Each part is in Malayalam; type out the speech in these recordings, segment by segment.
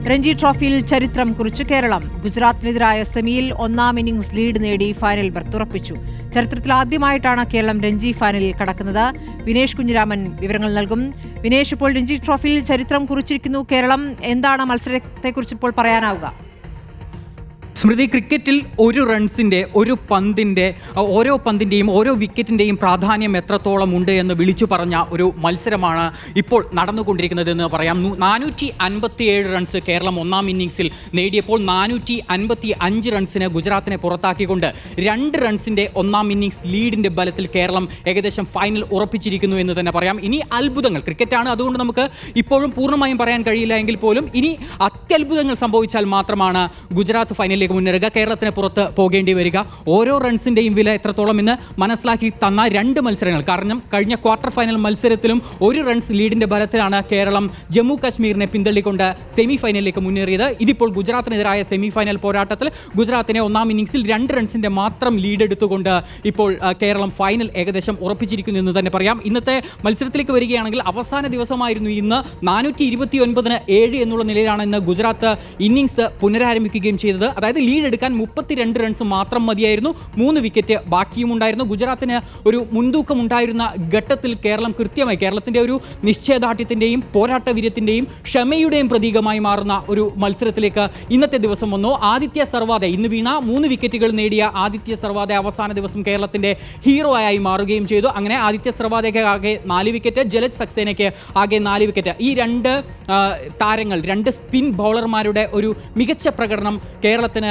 രഞ്ജി ട്രോഫിയിൽ ചരിത്രം കുറിച്ച് കേരളം. ഗുജറാത്തിനെതിരായ സെമിയിൽ ഒന്നാം ഇന്നിംഗ്സ് ലീഡ് നേടി ഫൈനൽ ബർത്ത് ഉറപ്പിച്ചു. ചരിത്രത്തിൽ ആദ്യമായിട്ടാണ് കേരളം രഞ്ജി ഫൈനലിൽ കടക്കുന്നത്. വിനേഷ് കുഞ്ഞിരാമൻ വിവരങ്ങൾ നൽകും. വിനേഷ്, ഇപ്പോൾ രഞ്ജി ട്രോഫിയിൽ ചരിത്രം കുറിച്ചിരിക്കുന്നു കേരളം. എന്താണ് മത്സരത്തെക്കുറിച്ച് ഇപ്പോൾ പറയാനാവുക? സ്മൃതി, ക്രിക്കറ്റിൽ ഒരു റൺസിൻ്റെ, ഒരു പന്തിൻ്റെ, ഓരോ പന്തിൻ്റെയും ഓരോ വിക്കറ്റിൻ്റെയും പ്രാധാന്യം എത്രത്തോളം ഉണ്ട് എന്ന് വിളിച്ചു പറഞ്ഞ ഒരു മത്സരമാണ് ഇപ്പോൾ നടന്നുകൊണ്ടിരിക്കുന്നതെന്ന് പറയാം. 457 റൺസ് കേരളം ഒന്നാം ഇന്നിംഗ്സിൽ നേടിയപ്പോൾ 455 റൺസിന് ഗുജറാത്തിനെ പുറത്താക്കിക്കൊണ്ട് 2 റൺസിൻ്റെ ഒന്നാം ഇന്നിംഗ്സ് ലീഡിൻ്റെ ബലത്തിൽ കേരളം ഏകദേശം ഫൈനൽ ഉറപ്പിച്ചിരിക്കുന്നു എന്ന് തന്നെ പറയാം. ഇനി അത്ഭുതങ്ങൾ, ക്രിക്കറ്റാണ്, അതുകൊണ്ട് നമുക്ക് ഇപ്പോഴും പൂർണ്ണമായും പറയാൻ കഴിയില്ല എങ്കിൽ പോലും ഇനി അത്യത്ഭുതങ്ങൾ സംഭവിച്ചാൽ മാത്രമാണ് ഗുജറാത്ത് ഫൈനലിലേക്ക് മുന്നേറുക, കേരളത്തിന് പുറത്ത് പോകേണ്ടി വരിക. ഓരോ റൺസിൻ്റെയും വില എത്രത്തോളം എന്ന് മനസ്സിലാക്കി തന്ന 2 മത്സരങ്ങൾ. കാരണം കഴിഞ്ഞ ക്വാർട്ടർ ഫൈനൽ മത്സരത്തിലും 1 റൺസ് ലീഡിൻ്റെ ബലത്തിലാണ് കേരളം ജമ്മു കാശ്മീരിനെ പിന്തള്ളിക്കൊണ്ട് സെമി ഫൈനലിലേക്ക് മുന്നേറിയത്. ഇതിപ്പോൾ ഗുജറാത്തിനെതിരായ സെമി ഫൈനൽ പോരാട്ടത്തിൽ ഗുജറാത്തിനെ ഒന്നാം ഇന്നിംഗ്സിൽ 2 റൺസിൻ്റെ മാത്രം ലീഡ് എടുത്തുകൊണ്ട് ഇപ്പോൾ കേരളം ഫൈനൽ ഏകദേശം ഉറപ്പിച്ചിരിക്കുന്നു എന്ന് തന്നെ പറയാം. ഇന്നത്തെ മത്സരത്തിലേക്ക് വരികയാണെങ്കിൽ അവസാന ദിവസമായിരുന്നു ഇന്ന്. 429-7 എന്നുള്ള നിലയിലാണ് ഇന്ന് ഗുജറാത്ത് ഇന്നിംഗ്സ് പുനരാരംഭിക്കുകയും ചെയ്തത്. അതായത് ലീഡ് എടുക്കാൻ 32 റൺസ് മാത്രം മതിയായിരുന്നു. 3 വിക്കറ്റ് ബാക്കിയും ഉണ്ടായിരുന്നു. ഗുജറാത്തിന് ഒരു മുൻതൂക്കം ഉണ്ടായിരുന്ന ഘട്ടത്തിൽ കേരളം കൃത്യമായി കേരളത്തിൻ്റെ ഒരു നിശ്ചയദാർഢ്യത്തിൻ്റെയും പോരാട്ടവീര്യത്തിൻ്റെയും ക്ഷമയുടെയും പ്രതീകമായി മാറുന്ന ഒരു മത്സരത്തിലേക്ക് ഇന്നത്തെ ദിവസം വന്നു. ആദിത്യ സർവാദെ, ഇന്ന് വീണ 3 വിക്കറ്റുകൾ നേടിയ ആദിത്യ സർവാദെ അവസാന ദിവസം കേരളത്തിൻ്റെ ഹീറോ ആയി മാറുകയും ചെയ്തു. അങ്ങനെ ആദിത്യ സർവാദയ്ക്ക് ആകെ 4 വിക്കറ്റ്, ജലജ് സക്സേനയ്ക്ക് ആകെ 4 വിക്കറ്റ്. ഈ 2 താരങ്ങൾ, 2 സ്പിൻ ബൗളർമാരുടെ ഒരു മികച്ച പ്രകടനം കേരളത്തിന്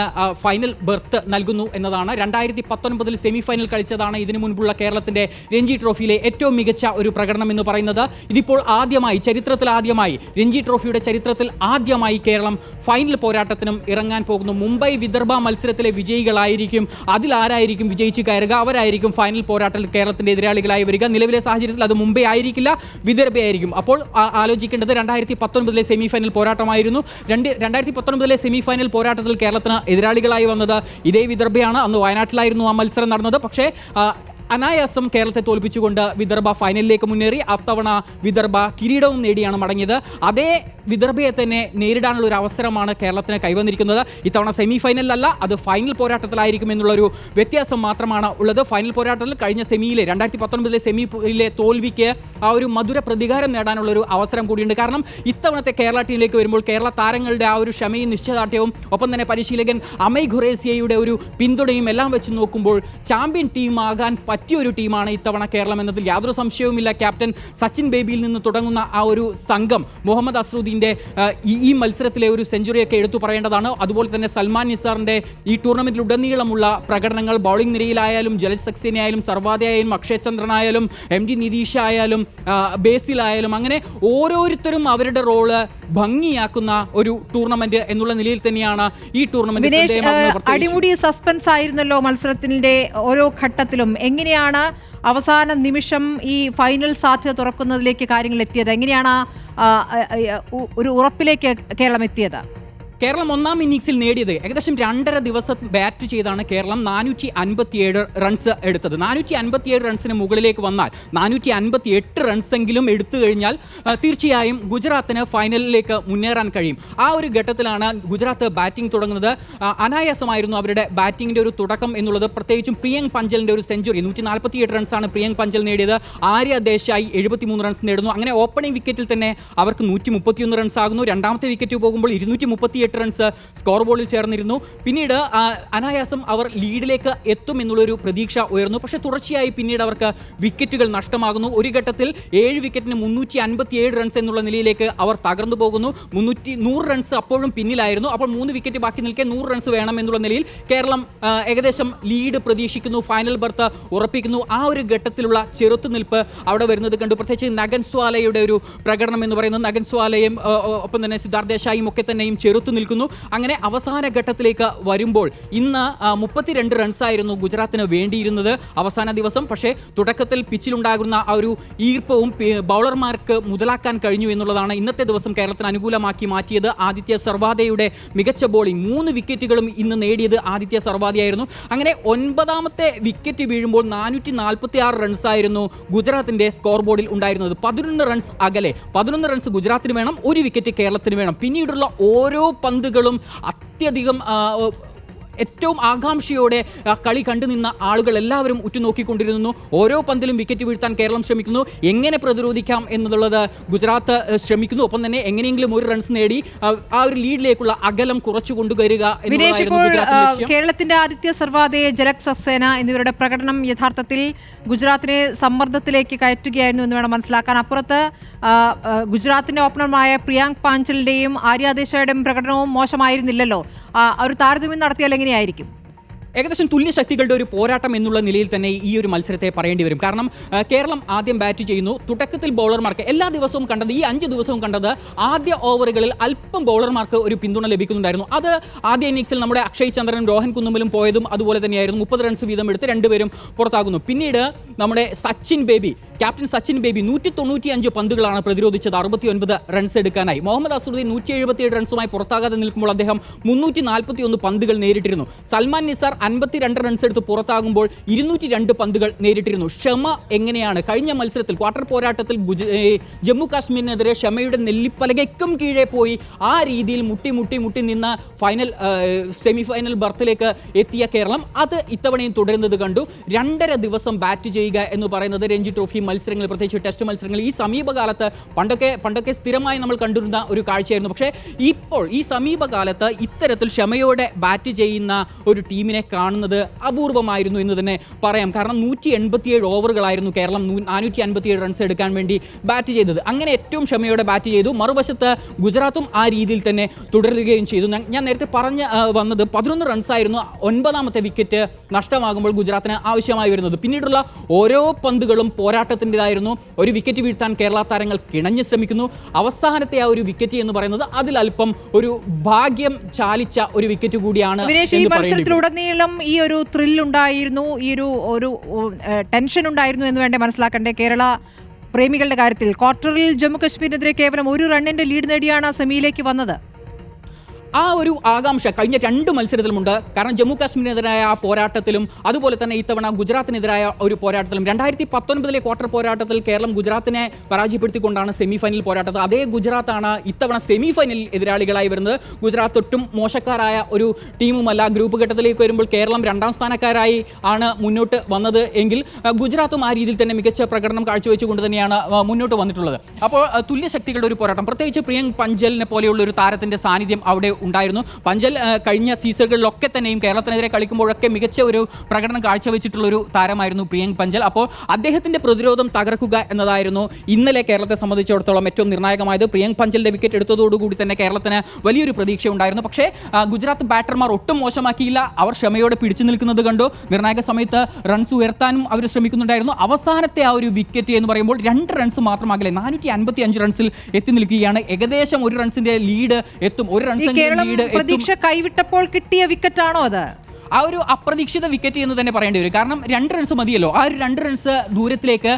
ഫൈനൽ ബർത്ത് നൽകുന്നു എന്നതാണ്. 2019 സെമി ഫൈനൽ കളിച്ചതാണ് ഇതിനു മുൻപുള്ള കേരളത്തിൻ്റെ രഞ്ജി ട്രോഫിയിലെ ഏറ്റവും മികച്ച ഒരു പ്രകടനം എന്ന് പറയുന്നത്. ഇതിപ്പോൾ ആദ്യമായി, ചരിത്രത്തിൽ ആദ്യമായി, രഞ്ജി ട്രോഫിയുടെ ചരിത്രത്തിൽ ആദ്യമായി കേരളം ഫൈനൽ പോരാട്ടത്തിനും ഇറങ്ങാൻ പോകുന്നു. മുംബൈ വിദർഭ മത്സരത്തിലെ വിജയികളായിരിക്കും, അതിലാരായിരിക്കും വിജയിച്ച് കയറുക, അവരായിരിക്കും ഫൈനൽ പോരാട്ടത്തിൽ കേരളത്തിൻ്റെ എതിരാളികളായി വരിക. നിലവിലെ സാഹചര്യത്തിൽ അത് മുംബൈ ആയിരിക്കില്ല, വിദർഭയായിരിക്കും. അപ്പോൾ ആലോചിക്കേണ്ടത് 2019 സെമി ഫൈനൽ പോരാട്ടമായിരുന്നു. 2019 സെമി ഫൈനൽ പോരാട്ടത്തിൽ കേരളത്തിന് എതിരാളികളായി വന്നത് ഇതേ വിദർഭയാണ്. അന്ന് വയനാട്ടിലായിരുന്നു ആ മത്സരം നടന്നത്. പക്ഷേ അനായാസം കേരളത്തെ തോൽപ്പിച്ചുകൊണ്ട് വിദർഭ ഫൈനലിലേക്ക് മുന്നേറി. അത്തവണ വിദർഭ കിരീടവും നേടിയാണ് മടങ്ങിയത്. അതേ വിദർഭയെ തന്നെ നേരിടാനുള്ള ഒരു അവസരമാണ് കേരളത്തിന് കൈവന്നിരിക്കുന്നത്. ഇത്തവണ സെമി ഫൈനലിലല്ല, അത് ഫൈനൽ പോരാട്ടത്തിലായിരിക്കും എന്നുള്ളൊരു വ്യത്യാസം മാത്രമാണ് ഉള്ളത്. ഫൈനൽ പോരാട്ടത്തിൽ കഴിഞ്ഞ സെമിയിലെ 2019 സെമിയിലെ തോൽവിക്ക് ആ ഒരു മധുര പ്രതികാരം നേടാനുള്ളൊരു അവസരം കൂടിയുണ്ട്. കാരണം ഇത്തവണത്തെ കേരള ടീമിലേക്ക് വരുമ്പോൾ കേരള താരങ്ങളുടെ ആ ഒരു ക്ഷമയും നിശ്ചയദാർഢ്യവും ഒപ്പം തന്നെ പരിശീലകൻ അമയ് ഖുറേസിയയുടെ ഒരു പിന്തുണയും എല്ലാം വെച്ച് നോക്കുമ്പോൾ ചാമ്പ്യൻ ടീമാകാൻ പറ്റിയൊരു ടീമാണ് ഇത്തവണ കേരളം എന്നതിൽ യാതൊരു സംശയവുമില്ല. ക്യാപ്റ്റൻ സച്ചിൻ ബേബിയിൽ നിന്ന് തുടങ്ങുന്ന ആ ഒരു സംഘം, മുഹമ്മദ് അസ്രുദ്ദീൻ്റെ ഈ മത്സരത്തിലെ ഒരു സെഞ്ചുറിയൊക്കെ എടുത്തു പറയേണ്ടതാണ്. അതുപോലെ തന്നെ സൽമാൻ നിസാറിൻ്റെ ഈ ടൂർണമെൻറ്റിലുടനീളമുള്ള പ്രകടനങ്ങൾ, ബൗളിംഗ് നിരയിലായാലും ജലജ് സക്സേന ആയാലും സർവാദയായാലും അക്ഷയ് ചന്ദ്രനായാലും MD നിതീഷ് ആയാലും ബേസിലായാലും, അങ്ങനെ ഓരോരുത്തരും അവരുടെ റോള് ഭംഗിയാക്കുന്ന ഒരു ടൂർണമെന്റ് എന്നുള്ള നിലയിൽ തന്നെയാണ് ഈ ടൂർണമെന്റ്. അടിമുടി സസ്പെൻസ് ആയിരുന്നല്ലോ മത്സരത്തിന്റെ ഓരോ ഘട്ടത്തിലും. എങ്ങനെയാണ് അവസാന നിമിഷം ഈ ഫൈനൽ സാധ്യത തുറക്കുന്നതിലേക്ക് കാര്യങ്ങൾ എത്തിയത്? എങ്ങനെയാണ് ഒരു ഉറപ്പിലേക്ക് കേരളം എത്തിയത്? കേരളം ഒന്നാം ഇന്നിംഗ്സിൽ നേടിയത് ഏകദേശം 2.5 ദിവസം ബാറ്റ് ചെയ്താണ് കേരളം 457 റൺസ് എടുത്തത്. 457 റൺസിന് മുകളിലേക്ക് വന്നാൽ 458 റൺസെങ്കിലും എടുത്തു കഴിഞ്ഞാൽ തീർച്ചയായും ഗുജറാത്തിന് ഫൈനലിലേക്ക് മുന്നേറാൻ കഴിയും. ആ ഒരു ഘട്ടത്തിലാണ് ഗുജറാത്ത് ബാറ്റിംഗ് തുടങ്ങുന്നത്. അനായാസമായിരുന്നു അവരുടെ ബാറ്റിങ്ങിൻ്റെ ഒരു തുടക്കം എന്നുള്ളത്. പ്രത്യേകിച്ചും പ്രിയങ്ക് പഞ്ചലിൻ്റെ ഒരു സെഞ്ചുറി, 148 റൺസാണ് പ്രിയങ്ക് പഞ്ചൽ നേടിയത്. ആര്യ ദേശായി 73 റൺസ് നേടുന്നു. അങ്ങനെ ഓപ്പണിംഗ് വിക്കറ്റിൽ തന്നെ അവർക്ക് 131 റൺസ് ആകുന്നു. രണ്ടാമത്തെ വിക്കറ്റ് പോകുമ്പോൾ 238 റൺസ് സ്കോർ ബോർഡിൽ ചേർന്നിരുന്നു. പിന്നീട് അനായാസം അവർ ലീഡിലേക്ക് എത്തും എന്നുള്ളൊരു പ്രതീക്ഷ ഉയർന്നു. പക്ഷേ തുടർച്ചയായി പിന്നീട് അവർക്ക് വിക്കറ്റുകൾ നഷ്ടമാകുന്നു. ഒരു ഘട്ടത്തിൽ 7 വിക്കറ്റിന് 357 റൺസ് എന്നുള്ള നിലയിലേക്ക് അവർ തകർന്നു പോകുന്നു. 100 റൺസ് അപ്പോഴും പിന്നിലായിരുന്നു. അപ്പോൾ 3 വിക്കറ്റ് ബാക്കി നിൽക്കെ 100 റൺസ് വേണം എന്നുള്ള നിലയിൽ കേരളം ഏകദേശം ലീഡ് പ്രതീക്ഷിക്കുന്നു, ഫൈനൽ ബർത്ത് ഉറപ്പിക്കുന്നു. ആ ഒരു ഘട്ടത്തിലുള്ള ചെറുത്തുനിൽപ്പ് അവിടെ വരുന്നത് കണ്ടു. പ്രത്യേകിച്ച് നഗൻ സ്വാലയുടെ ഒരു പ്രകടനം എന്ന് പറയുന്നത്, നഗൻ സ്വാലയും ഒപ്പം തന്നെ സിദ്ധാർത്ഥ് ദേശായും ഒക്കെ തന്നെയും ചെറുത്തു നിൽക്കുന്നു. അങ്ങനെ അവസാന ഘട്ടത്തിലേക്ക് വരുമ്പോൾ ഇന്ന് 32 റൺസായിരുന്നു ഗുജറാത്തിന് വേണ്ടിയിരുന്നത് അവസാന ദിവസം. പക്ഷേ തുടക്കത്തിൽ പിച്ചിലുണ്ടാകുന്ന ആ ഒരു ഈർപ്പവും ബൗളർമാർക്ക് മുതലാക്കാൻ കഴിഞ്ഞു എന്നുള്ളതാണ് ഇന്നത്തെ ദിവസം കേരളത്തിന് അനുകൂലമാക്കി മാറ്റിയത്. ആദിത്യ സർവാദയുടെ മികച്ച ബോളിംഗ്, 3 വിക്കറ്റുകളും ഇന്ന് നേടിയത് ആദിത്യ സർവാദയായിരുന്നു. അങ്ങനെ 9ാമത്തെ വിക്കറ്റ് വീഴുമ്പോൾ 446 റൺസായിരുന്നു ഗുജറാത്തിന്റെ സ്കോർ ബോർഡിൽ ഉണ്ടായിരുന്നത്. 11 റൺസ് അകലെ, 11 റൺസ് ഗുജറാത്തിന് വേണം, 1 വിക്കറ്റ് കേരളത്തിന് വേണം. പിന്നീടുള്ള ഓരോ പന്തുകളും അത്യധികം ഏറ്റവും ആകാംക്ഷയോടെ കളി കണ്ടു നിന്ന ആളുകൾ എല്ലാവരും ഉറ്റുനോക്കിക്കൊണ്ടിരുന്നു. ഓരോ പന്തിലും വിക്കറ്റ് വീഴ്ത്താൻ കേരളം ശ്രമിക്കുന്നു. എങ്ങനെ പ്രതിരോധിക്കാം എന്നുള്ളത് ഗുജറാത്ത് ശ്രമിക്കുന്നു. ഒപ്പം തന്നെ എങ്ങനെയെങ്കിലും 1 റൺസ് നേടി ആ ഒരു ലീഡിലേക്കുള്ള അകലം കുറച്ചു കൊണ്ടുവരിക എന്നുള്ളതായിരുന്നു. കേരളത്തിന്റെ ആദിത്യ സർവാദെ, ജലക് സക്സേന എന്നിവരുടെ പ്രകടനം യഥാർത്ഥത്തിൽ ഗുജറാത്തിനെ സമ്മർദ്ദത്തിലേക്ക് കയറ്റുകയായിരുന്നു എന്ന് വേണം മനസ്സിലാക്കാൻ. അപ്പുറത്ത് ഗുജറാത്തിന്റെ ഓപ്പണർമായ പ്രിയാങ്ക് പാഞ്ചലിന്റെയും ആര്യാദേശയുടെയും പ്രകടനവും മോശമായിരുന്നില്ലല്ലോ. ഒരു താരതമ്യം നടത്തിയാൽ എങ്ങനെയായിരിക്കും? ഏകദേശം തുല്യ ശക്തികളുടെ ഒരു പോരാട്ടം എന്നുള്ള നിലയിൽ തന്നെ ഈ ഒരു മത്സരത്തെ പറയേണ്ടി വരും. കാരണം കേരളം ആദ്യം ബാറ്റ് ചെയ്യുന്നു. തുടക്കത്തിൽ ബൗളർമാർക്ക് എല്ലാ ദിവസവും കണ്ടത്, ഈ 5 ദിവസവും കണ്ടത്, ആദ്യ ഓവറുകളിൽ അല്പം ബൗളർമാർക്ക് ഒരു പിന്തുണ ലഭിക്കുന്നുണ്ടായിരുന്നു. അത് ആദ്യ ഇന്നിംഗ്സിൽ നമ്മുടെ അക്ഷയ് ചന്ദ്രനും രോഹൻ കുന്നുമലും പോയതും അതുപോലെ തന്നെയായിരുന്നു. 30 റൺസ് വീതം എടുത്ത് 2 പേരും പുറത്താകുന്നു. പിന്നീട് നമ്മുടെ സച്ചിൻ ബേബി, ക്യാപ്റ്റൻ സച്ചിൻ ബേബി 195 പന്തുകളാണ് പ്രതിരോധിച്ചത് 69 റൺസ് എടുക്കാനായി. മുഹമ്മദ് അസറുദ്ദീൻ 177 റൺസുമായി പുറത്താകാതെ നിൽക്കുമ്പോൾ അദ്ദേഹം 341 പന്തുകൾ നേരിട്ടിരുന്നു. സൽമാൻ നിസാർ 52 റൺസ് എടുത്ത് പുറത്താകുമ്പോൾ 202 പന്തുകൾ നേരിട്ടിരുന്നു. ക്ഷമ എങ്ങനെയാണ് കഴിഞ്ഞ മത്സരത്തിൽ ക്വാർട്ടർ പോരാട്ടത്തിൽ ജമ്മു കാശ്മീരിനെതിരെ ക്ഷമയുടെ നെല്ലിപ്പലകയ്ക്കും കീഴേ പോയി ആ രീതിയിൽ മുട്ടി നിന്ന സെമി ഫൈനൽ ബർത്തിലേക്ക് എത്തിയ കേരളം അത് ഇത്തവണയും തുടരുന്നത് കണ്ടു. 2.5 ദിവസം ബാറ്റ് ചെയ്യുക എന്ന് പറയുന്നത് രഞ്ജി ട്രോഫി മത്സരങ്ങൾ, പ്രത്യേകിച്ച് ടെസ്റ്റ് മത്സരങ്ങൾ ഈ സമീപകാലത്ത് പണ്ടൊക്കെ സ്ഥിരമായി നമ്മൾ കണ്ടിരുന്ന ഒരു കാഴ്ചയായിരുന്നു. പക്ഷേ ഇപ്പോൾ ഈ സമീപകാലത്ത് ഇത്തരത്തിൽ ക്ഷമയോടെ ബാറ്റ് ചെയ്യുന്ന ഒരു ടീമിനെ കാണുന്നത് അപൂർവമായിരുന്നു എന്ന് തന്നെ പറയാം. കാരണം 187 ഓവറുകളായിരുന്നു കേരളം 457 റൺസ് എടുക്കാൻ വേണ്ടി ബാറ്റ് ചെയ്തത്. അങ്ങനെ ഏറ്റവും ക്ഷമയോടെ ബാറ്റ് ചെയ്തു. മറുവശത്ത് ഗുജറാത്തും ആ രീതിയിൽ തന്നെ തുടരുകയും ചെയ്തു. ഞാൻ നേരത്തെ പറഞ്ഞ് വന്നത് 11 റൺസായിരുന്നു 9ാമത്തെ വിക്കറ്റ് നഷ്ടമാകുമ്പോൾ ഗുജറാത്തിന് ആവശ്യമായി വരുന്നത്. പിന്നീടുള്ള ഓരോ പന്തുകളും പോരാട്ടത്തിൻ്റെതായിരുന്നു. ഒരു വിക്കറ്റ് വീഴ്ത്താൻ കേരള താരങ്ങൾ കിണഞ്ഞ് ശ്രമിക്കുന്നു. അവസാനത്തെ ആ ഒരു വിക്കറ്റ് എന്ന് പറയുന്നത് അതിലല്പം ഒരു ഭാഗ്യം ചാലിച്ച ഒരു വിക്കറ്റ് കൂടിയാണ്. മത്സരത്തിലുടനീളം ഈ ഒരു ത്രില്ലുണ്ടായിരുന്നു, ഈ ഒരു ടെൻഷൻ ഉണ്ടായിരുന്നു എന്ന് വേണ്ടേ മനസ്സിലാക്കണ്ടേ കേരള പ്രേമികളുടെ കാര്യത്തിൽ? ക്വാർട്ടറിൽ ജമ്മു കശ്മീരിനെതിരെ കേവലം 1 റണ്ണിന്റെ ലീഡ് നേടിയാണ് സെമിയിലേക്ക് വന്നത്. ആ ഒരു ആകാംക്ഷ കഴിഞ്ഞ 2 മത്സരത്തിലുമുണ്ട്. കാരണം ജമ്മു കാശ്മീരിനെതിരായ ആ പോരാട്ടത്തിലും അതുപോലെ തന്നെ ഇത്തവണ ഗുജറാത്തിനെതിരായ ഒരു പോരാട്ടത്തിലും 2019 ക്വാർട്ടർ പോരാട്ടത്തിൽ കേരളം ഗുജറാത്തിനെ പരാജയപ്പെടുത്തിക്കൊണ്ടാണ് സെമി ഫൈനൽ പോരാട്ടത്തിൽ. അതേ ഗുജറാത്താണ് ഇത്തവണ സെമി ഫൈനലിൽ എതിരാളികളായി വരുന്നത്. ഗുജറാത്ത് ഒട്ടും മോശക്കാരായ ഒരു ടീമുമല്ല. ഗ്രൂപ്പ് ഘട്ടത്തിലേക്ക് വരുമ്പോൾ കേരളം 2ാം സ്ഥാനക്കാരായി ആണ് മുന്നോട്ട് വന്നത് എങ്കിൽ ഗുജറാത്തും ആ രീതിയിൽ തന്നെ മികച്ച പ്രകടനം കാഴ്ചവെച്ചുകൊണ്ട് തന്നെയാണ് മുന്നോട്ട് വന്നിട്ടുള്ളത്. അപ്പോൾ തുല്യ ശക്തികളുടെ ഒരു പോരാട്ടം, പ്രത്യേകിച്ച് പ്രിയങ്ക് പഞ്ചലിനെ പോലെയുള്ള ഒരു താരത്തിന്റെ സാന്നിധ്യം അവിടെ ഉണ്ടായിരുന്നു. പഞ്ചൽ കഴിഞ്ഞ സീസണുകളിലൊക്കെ തന്നെയും കേരളത്തിനെതിരെ കളിക്കുമ്പോഴൊക്കെ മികച്ച ഒരു പ്രകടനം കാഴ്ചവെച്ചിട്ടുള്ള ഒരു താരമായിരുന്നു പ്രിയങ്ക് പഞ്ചൽ. അപ്പോൾ അദ്ദേഹത്തിന്റെ പ്രതിരോധം തകർക്കുക എന്നതായിരുന്നു ഇന്നലെ കേരളത്തെ സംബന്ധിച്ചിടത്തോളം ഏറ്റവും നിർണായകമായത്. പ്രിയങ്ക് പഞ്ചലിന്റെ വിക്കറ്റ് എടുത്തതോടുകൂടി തന്നെ കേരളത്തിന് വലിയൊരു പ്രതീക്ഷ ഉണ്ടായിരുന്നു. പക്ഷേ ഗുജറാത്ത് ബാറ്റർമാർ ഒട്ടും മോശമാക്കിയില്ല. അവർ ക്ഷമയോടെ പിടിച്ചു നിൽക്കുന്നത് കണ്ടു. നിർണായക സമയത്ത് റൺസ് ഉയർത്താനും അവർ ശ്രമിക്കുന്നുണ്ടായിരുന്നു. അവസാനത്തെ ആ ഒരു വിക്കറ്റ് എന്ന് പറയുമ്പോൾ 2 റൺസ് മാത്രമാകില്ലേ 455 റൺസിൽ എത്തി നിൽക്കുകയാണ്. ഏകദേശം 1 റൺസിന്റെ ലീഡ് എത്തും. 1 റൺസ് പ്രതീക്ഷ കൈവിട്ടപ്പോൾ കിട്ടിയ വിക്കറ്റാണോ അത്? ആ ഒരു അപ്രതീക്ഷിത വിക്കറ്റ് എന്ന് തന്നെ പറയേണ്ടി വരും. കാരണം 2 റൺസ് മതിയല്ലോ. ആ ഒരു 2 റൺസ് ദൂരത്തിലേക്ക്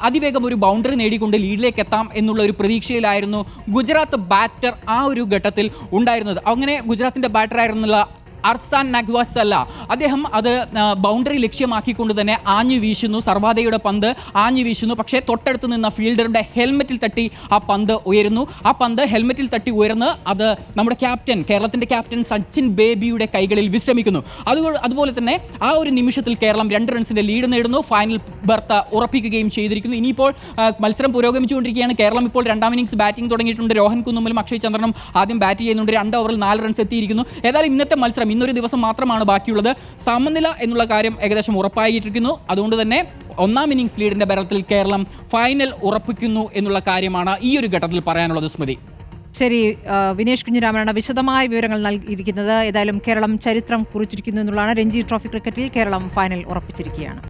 അതിവേഗം ഒരു ബൗണ്ടറി നേടിക്കൊണ്ട് ലീഡിലേക്ക് എത്താം എന്നുള്ള ഒരു പ്രതീക്ഷയിലായിരുന്നു ഗുജറാത്ത് ബാറ്റർ ആ ഒരു ഘട്ടത്തിൽ ഉണ്ടായിരുന്നത്. അങ്ങനെ ഗുജറാത്തിന്റെ ബാറ്ററായിരുന്നുള്ള അർസാൻ നഗ്വാസല്ല അദ്ദേഹം അത് ബൗണ്ടറി ലക്ഷ്യമാക്കിക്കൊണ്ട് തന്നെ ആഞ്ഞു വീശുന്നു. സർവാദയുടെ പന്ത് ആഞ്ഞു വീശുന്നു. പക്ഷേ തൊട്ടടുത്ത് നിന്ന ഫീൽഡറുടെ ഹെൽമെറ്റിൽ തട്ടി ആ പന്ത് ഉയരുന്നു. ആ പന്ത് ഹെൽമെറ്റിൽ തട്ടി ഉയർന്ന് അത് നമ്മുടെ കേരളത്തിന്റെ ക്യാപ്റ്റൻ സച്ചിൻ ബേബിയുടെ കൈകളിൽ വിശ്രമിക്കുന്നു. അതുപോലെ തന്നെ ആ ഒരു നിമിഷത്തിൽ കേരളം 2 റൺസിന്റെ ലീഡ് നേടുന്നു. ഫൈനൽ ബർത്ത് ഉറപ്പിക്കുകയും ചെയ്തിരിക്കുന്നു. ഇനിയിപ്പോൾ മത്സരം പുരോഗമിച്ചുകൊണ്ടിരിക്കുകയാണ്. കേരളം ഇപ്പോൾ 2ാം ഇന്നിംഗ്സ് ബാറ്റിംഗ് തുടങ്ങിയിട്ടുണ്ട്. രോഹൻ കുന്നുമലും അക്ഷയ് ചന്ദ്രനും ആദ്യം ബാറ്റ് ചെയ്യുന്നുണ്ട്. 2 ഓവറിൽ 4 റൺസ് എത്തിയിരിക്കുന്നു. ഏതായാലും ഇന്നത്തെ മത്സരം ഇന്നൊരു ദിവസം മാത്രമാണ് ബാക്കിയുള്ളത്. സമനില എന്നുള്ള കാര്യം ഏകദേശം ഉറപ്പായിരിക്കുന്നു. അതുകൊണ്ട് തന്നെ 1ാം ഇന്നിംഗ്സ് ലീഡിന്റെ ബലത്തിൽ കേരളം ഫൈനൽ ഉറപ്പിക്കുന്നു എന്നുള്ള കാര്യമാണ് ഈ ഒരു ഘട്ടത്തിൽ പറയാനുള്ളത്. സ്മൃതി, ശരി. വിനേഷ് കുഞ്ഞിരാമനാണ് വിശദമായ വിവരങ്ങൾ നൽകിയിരിക്കുന്നത്. ഏതായാലും കേരളം ചരിത്രം കുറിച്ചിരിക്കുന്നു എന്നുള്ളതാണ്. രഞ്ജി ട്രോഫി ക്രിക്കറ്റിൽ കേരളം ഫൈനൽ ഉറപ്പിച്ചിരിക്കുകയാണ്.